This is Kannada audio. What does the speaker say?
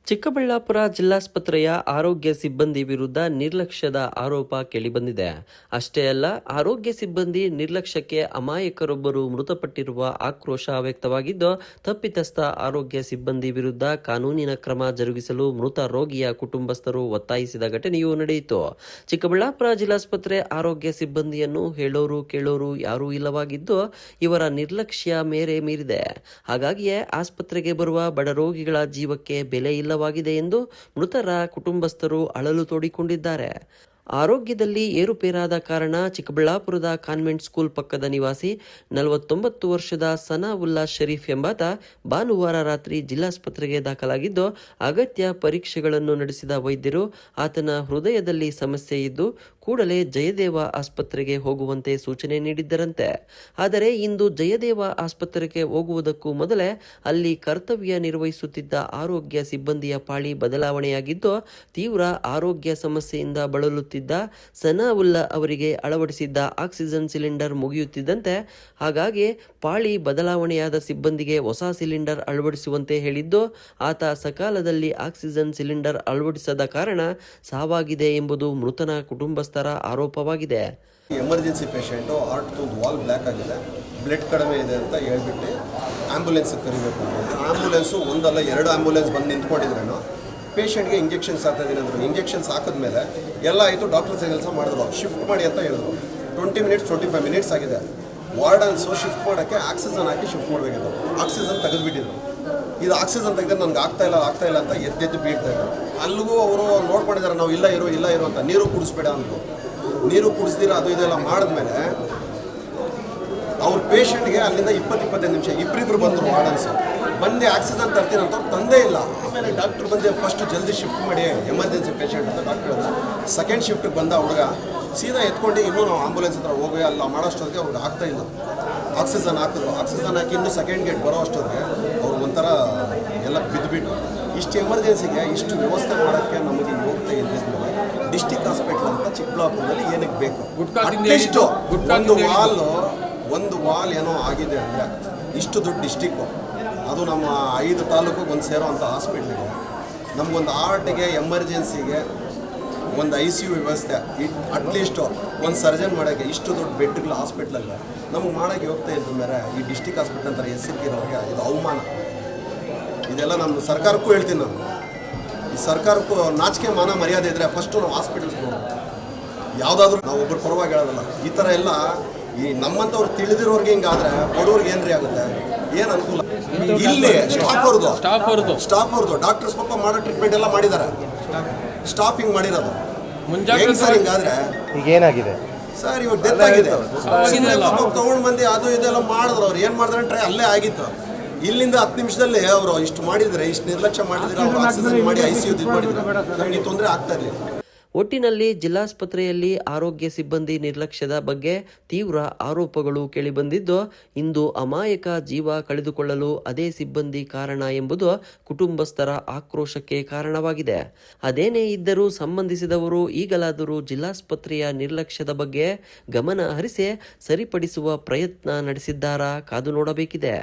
ಚಿಕ್ಕಬಳ್ಳಾಪುರ ಜಿಲ್ಲಾಸ್ಪತ್ರೆಯ ಆರೋಗ್ಯ ಸಿಬ್ಬಂದಿ ವಿರುದ್ಧ ನಿರ್ಲಕ್ಷ್ಯದ ಆರೋಪ ಕೇಳಿಬಂದಿದೆ. ಅಷ್ಟೇ ಅಲ್ಲ, ಆರೋಗ್ಯ ಸಿಬ್ಬಂದಿ ನಿರ್ಲಕ್ಷ್ಯಕ್ಕೆ ಅಮಾಯಕರೊಬ್ಬರು ಮೃತಪಟ್ಟಿರುವ ಆಕ್ರೋಶ ವ್ಯಕ್ತವಾಗಿದ್ದು, ತಪ್ಪಿತಸ್ಥ ಆರೋಗ್ಯ ಸಿಬ್ಬಂದಿ ವಿರುದ್ಧ ಕಾನೂನಿನ ಕ್ರಮ ಜರುಗಿಸಲು ಮೃತ ರೋಗಿಯ ಕುಟುಂಬಸ್ಥರು ಒತ್ತಾಯಿಸಿದ ಘಟನೆಯೂ ನಡೆಯಿತು. ಚಿಕ್ಕಬಳ್ಳಾಪುರ ಜಿಲ್ಲಾಸ್ಪತ್ರೆ ಆರೋಗ್ಯ ಸಿಬ್ಬಂದಿಯನ್ನು ಹೇಳೋರು ಕೇಳೋರು ಯಾರೂ ಇಲ್ಲವಾಗಿದ್ದು, ಇವರ ನಿರ್ಲಕ್ಷ್ಯ ಮೇರೆ ಮೀರಿದೆ. ಹಾಗಾಗಿಯೇ ಆಸ್ಪತ್ರೆಗೆ ಬರುವ ಬಡ ರೋಗಿಗಳ ಜೀವಕ್ಕೆ ಬೆಲೆ ಇಲ್ಲ ಎಂದು ಮೃತರ ಕುಟುಂಬಸ್ಥರು ಅಳಲು ತೋಡಿಕೊಂಡಿದ್ದಾರೆ. ಆರೋಗ್ಯದಲ್ಲಿ ಏರುಪೇರಾದ ಕಾರಣ ಚಿಕ್ಕಬಳ್ಳಾಪುರದ ಕಾನ್ವೆಂಟ್ ಸ್ಕೂಲ್ ಪಕ್ಕದ ನಿವಾಸಿ 49 ವರ್ಷದ ಸನಾವುಲ್ಲಾ ಶರೀಫ್ ಎಂಬಾತ ಭಾನುವಾರ ರಾತ್ರಿ ಜಿಲ್ಲಾಸ್ಪತ್ರೆಗೆ ದಾಖಲಾಗಿದ್ದು, ಅಗತ್ಯ ಪರೀಕ್ಷೆಗಳನ್ನು ನಡೆಸಿದ ವೈದ್ಯರು ಆತನ ಹೃದಯದಲ್ಲಿ ಸಮಸ್ಯೆ ಇದ್ದು ಕೂಡಲೇ ಜಯದೇವ ಆಸ್ಪತ್ರೆಗೆ ಹೋಗುವಂತೆ ಸೂಚನೆ ನೀಡಿದ್ದರಂತೆ. ಆದರೆ ಇಂದು ಜಯದೇವ ಆಸ್ಪತ್ರೆಗೆ ಹೋಗುವುದಕ್ಕೂ ಮೊದಲೇ ಅಲ್ಲಿ ಕರ್ತವ್ಯ ನಿರ್ವಹಿಸುತ್ತಿದ್ದ ಆರೋಗ್ಯ ಸಿಬ್ಬಂದಿಯ ಪಾಳಿ ಬದಲಾವಣೆಯಾಗಿದ್ದು, ತೀವ್ರ ಆರೋಗ್ಯ ಸಮಸ್ಯೆಯಿಂದ ಬಳಲುತ್ತಿದ್ದ ಸನಾವುಲ್ಲಾ ಅವರಿಗೆ ಅಳವಡಿಸಿದ್ದ ಆಕ್ಸಿಜನ್ ಸಿಲಿಂಡರ್ ಮುಗಿಯುತ್ತಿದ್ದಂತೆ, ಹಾಗಾಗಿ ಪಾಳಿ ಬದಲಾವಣೆಯಾದ ಸಿಬ್ಬಂದಿಗೆ ಹೊಸ ಸಿಲಿಂಡರ್ ಅಳವಡಿಸುವಂತೆ ಹೇಳಿದ್ದು, ಆತ ಸಕಾಲದಲ್ಲಿ ಆಕ್ಸಿಜನ್ ಸಿಲಿಂಡರ್ ಅಳವಡಿಸದ ಕಾರಣ ಸಾವಾಗಿದೆ ಎಂಬುದು ಮೃತನ ಕುಟುಂಬಸ್ಥರ ಆರೋಪವಾಗಿದೆ. Emergency patient heart valve block ಆಗಿದೆ, ಬ್ಲಡ್ ಕಡಿಮೆ ಇದೆ ಅಂತ ಹೇಳ್ಬಿಟ್ಟು ಆಂಬ್ಯುಲೆನ್ಸ್ ಕರಿಬೇಕು. ಆಂಬ್ಯುಲೆನ್ಸು ಒಂದಲ್ಲ 2 ಆಂಬ್ಯುಲೆನ್ಸ್ ಬಂದು ನಿಂತ್ಕೊಂಡಿದ್ರೇನು ಪೇಷಂಟ್ಗೆ ಇಂಜೆಕ್ಷನ್ಸ್ ಹಾಕಿದ್ದೀನಿ ಅಂದರು. ಇಂಜೆಕ್ಷನ್ಸ್ ಹಾಕಿದ್ಮೇಲೆ ಎಲ್ಲ ಆಯಿತು, ಡಾಕ್ಟರ್ಸ್ ಕೆಲಸ ಮಾಡಿದ್ರು, ಶಿಫ್ಟ್ ಮಾಡಿ ಅಂತ ಹೇಳಿದ್ರು. 20 ಮಿನಿಟ್ಸ್ 25 ಮಿನಿಟ್ಸ್ ಆಗಿದೆ. ವಾರ್ಡನ್ಸು ಶಿಫ್ಟ್ ಮಾಡೋಕ್ಕೆ ಆಕ್ಸಿಜನ್ ಹಾಕಿ ಶಿಫ್ಟ್ ಮಾಡಬೇಕಿತ್ತು. ಆಕ್ಸಿಜನ್ ತೆಗೆದುಬಿಟ್ಟಿದ್ರು. ಇದು ಆಕ್ಸಿಜನ್ ತೆಗೆದ್ರೆ ನನಗೆ ಆಗ್ತಾ ಇಲ್ಲ ಅಂತ ಎದ್ದು ಬೀಳ್ತಾ ಇದ್ರು. ಅಲ್ಲಿಗೂ ಅವರು ನೋಡ್ಕೊಂಡಿದ್ದಾರೆ, ನಾವು ಇಲ್ಲ ಇರು ಅಂತ. ನೀರು ಕುಡಿಸ್ಬೇಡ ಅಂದರು. ನೀರು ಕುಡಿಸ್ದಿರ ಅದು ಇದೆಲ್ಲ ಮಾಡಿದ್ಮೇಲೆ ಅವ್ರ ಪೇಷಂಟ್ಗೆ ಅಲ್ಲಿಂದ 20-25 ನಿಮಿಷ ಇಬ್ಬರಿಬ್ರು ಬಂದರು. ವಾರ್ಡನ್ಸು ಬಂದು ಆಕ್ಸಿಜನ್ ತರ್ತೀನಿ ಅಂತ ತಂದೇ ಇಲ್ಲ. ಆಮೇಲೆ ಡಾಕ್ಟ್ರ್ ಬಂದು ಫಸ್ಟ್ ಜಲ್ದಿ ಶಿಫ್ಟ್ ಮಾಡಿ ಎಮರ್ಜೆನ್ಸಿ ಪೇಷಂಟ್ ಅಂತ ಡಾಕ್ಟರ್ ಹೇಳಿದ. ಸೆಕೆಂಡ್ ಶಿಫ್ಟಿಗೆ ಬಂದ ಹುಡುಗ ಸೀದಾ ಎತ್ಕೊಂಡು ಇನ್ನೂ ನಾವು ಆಂಬುಲೆನ್ಸ್ ಹತ್ರ ಹೋಗಿ ಅಲ್ಲ ಮಾಡೋಷ್ಟೊತ್ತಿಗೆ ಅವ್ರಿಗೆ ಆಗ್ತಾ ಇಲ್ಲ. ಆಕ್ಸಿಜನ್ ಹಾಕಿದ್ರು. ಆಕ್ಸಿಜನ್ ಹಾಕಿ ಇನ್ನೂ ಸೆಕೆಂಡ್ ಗೇಟ್ ಬರೋ ಅಷ್ಟೊತ್ತಿಗೆ ಅವ್ರು ಒಂಥರ ಎಲ್ಲ ಬಿದ್ದುಬಿಟ್ಟು, ಇಷ್ಟು ಎಮರ್ಜೆನ್ಸಿಗೆ ಇಷ್ಟು ವ್ಯವಸ್ಥೆ ಮಾಡೋಕ್ಕೆ ನಮಗೆ ಹೋಗ್ತಾ ಇದ್ದಿದ್ಮೇಲೆ ಡಿಸ್ಟಿಕ್ ಹಾಸ್ಪಿಟ್ಲ್ ಅಂತ ಚಿಕ್ಕಬಳ್ಳಾಪುರದಲ್ಲಿ ಏನಕ್ಕೆ ಬೇಕು? ಅಟ್ಲೀಸ್ಟು ಒಂದು ವಾಲ್ ಏನೋ ಆಗಿದೆ ಅಂದರೆ ಇಷ್ಟು ದೊಡ್ಡ ಡಿಸ್ಟಿಕ್ಕು, ಅದು ನಮ್ಮ 5 ತಾಲೂಕಿಗೆ ಒಂದು ಸೇರೋ ಅಂಥ ಹಾಸ್ಪಿಟ್ಲಿಗೆ, ನಮಗೊಂದು ಹಾರ್ಟಿಗೆ ಎಮರ್ಜೆನ್ಸಿಗೆ ಒಂದು ICU ವ್ಯವಸ್ಥೆ, ಅಟ್ಲೀಸ್ಟು ಒಂದು ಸರ್ಜನ್ ಮಾಡೋಕ್ಕೆ ಇಷ್ಟು ದೊಡ್ಡ ಬೆಡ್ಗಳ ಹಾಸ್ಪಿಟ್ಲಲ್ಲಿ ನಮಗೆ ಮಾಡೋಕ್ಕೆ ಹೋಗ್ತಾ ಇದ್ದ ಮೇಲೆ ಈ ಡಿಸ್ಟಿಕ್ ಹಾಸ್ಪಿಟ್ಲ್ ಅಂತಾರೆ ಹೆಸರಿಗಿರೋರಿಗೆ ಇದು ಅವಮಾನ. ಇದೆಲ್ಲ ನಮ್ಮ ಸರ್ಕಾರಕ್ಕೂ ಹೇಳ್ತೀನಿ ನಾನು, ಈ ಸರ್ಕಾರಕ್ಕೂ ನಾಚಿಕೆ ಮಾನ ಮರ್ಯಾದೆ ಇದ್ದರೆ ಫಸ್ಟು ನಾವು ಹಾಸ್ಪಿಟಲ್ಸ್ ನೋಡೋದು. ಯಾವುದಾದ್ರೂ ನಾವು ಒಬ್ಬರು ಪರವಾಗಿ ಹೇಳೋದಲ್ಲ. ಈ ಥರ ಎಲ್ಲ ಈ ನಮ್ಮಂಥವ್ರು ತಿಳಿದಿರೋರಿಗೆ ಹಿಂಗಾದ್ರೆ ಬಡವ್ರಿಗೆ ಏನ್ರಿ ಆಗುತ್ತೆ? ಏನು ಅನುಕೂಲ? ಇಲ್ಲಿ ಸ್ಟಾಫ್ ಅವ್ರದ್ದು ಡಾಕ್ಟರ್ಸ್ ಪಾಪ ಮಾಡೋ ಟ್ರೀಟ್ಮೆಂಟ್ ಎಲ್ಲ ಮಾಡಿದ್ದಾರೆ. ಸ್ಟಾಫ್ ಹಿಂಗೆ ಮಾಡಿರೋದು ಸರ್. ಹಿಂಗಾದ್ರೆ ಈಗ ಏನಾಗಿದೆ ಸರ್? ಇವಾಗ ಡೆತ್ ಆಗಿದೆ. ತಗೊಂಡು ಬಂದು ಅದು ಇದೆಲ್ಲ ಮಾಡಿದ್ರು. ಅವ್ರು ಏನು ಮಾಡಿದ್ರೆ ಟ್ರೈ ಅಲ್ಲೇ ಆಗಿತ್ತು. ಇಲ್ಲಿಂದ 10 ನಿಮಿಷದಲ್ಲಿ ಅವರು ಇಷ್ಟು ಮಾಡಿದರೆ, ಇಷ್ಟು ನಿರ್ಲಕ್ಷ್ಯ ಮಾಡಿದರೆ, ಅವರು ಆಕ್ಸಿಜನ್ ಮಾಡಿ ICU ಮಾಡಿದ್ರೆ ನಮಗೆ ತೊಂದರೆ ಆಗ್ತಾ ಇರಲಿಲ್ಲ. ಒಟ್ಟಿನಲ್ಲಿ ಜಿಲ್ಲಾಸ್ಪತ್ರೆಯಲ್ಲಿ ಆರೋಗ್ಯ ಸಿಬ್ಬಂದಿ ನಿರ್ಲಕ್ಷ್ಯದ ಬಗ್ಗೆ ತೀವ್ರ ಆರೋಪಗಳು ಕೇಳಿಬಂದಿದ್ದು, ಇಂದು ಅಮಾಯಕ ಜೀವ ಕಳೆದುಕೊಳ್ಳಲು ಅದೇ ಸಿಬ್ಬಂದಿ ಕಾರಣ ಎಂಬುದು ಕುಟುಂಬಸ್ಥರ ಆಕ್ರೋಶಕ್ಕೆ ಕಾರಣವಾಗಿದೆ. ಅದೇನೇ ಇದ್ದರೂ ಸಂಬಂಧಿಸಿದವರು ಈಗಲಾದರೂ ಜಿಲ್ಲಾಸ್ಪತ್ರೆಯ ನಿರ್ಲಕ್ಷ್ಯದ ಬಗ್ಗೆ ಗಮನ ಹರಿಸಿ ಸರಿಪಡಿಸುವ ಪ್ರಯತ್ನ ನಡೆಸಿದ್ದಾರಾ? ಕಾದು ನೋಡಬೇಕಿದೆ.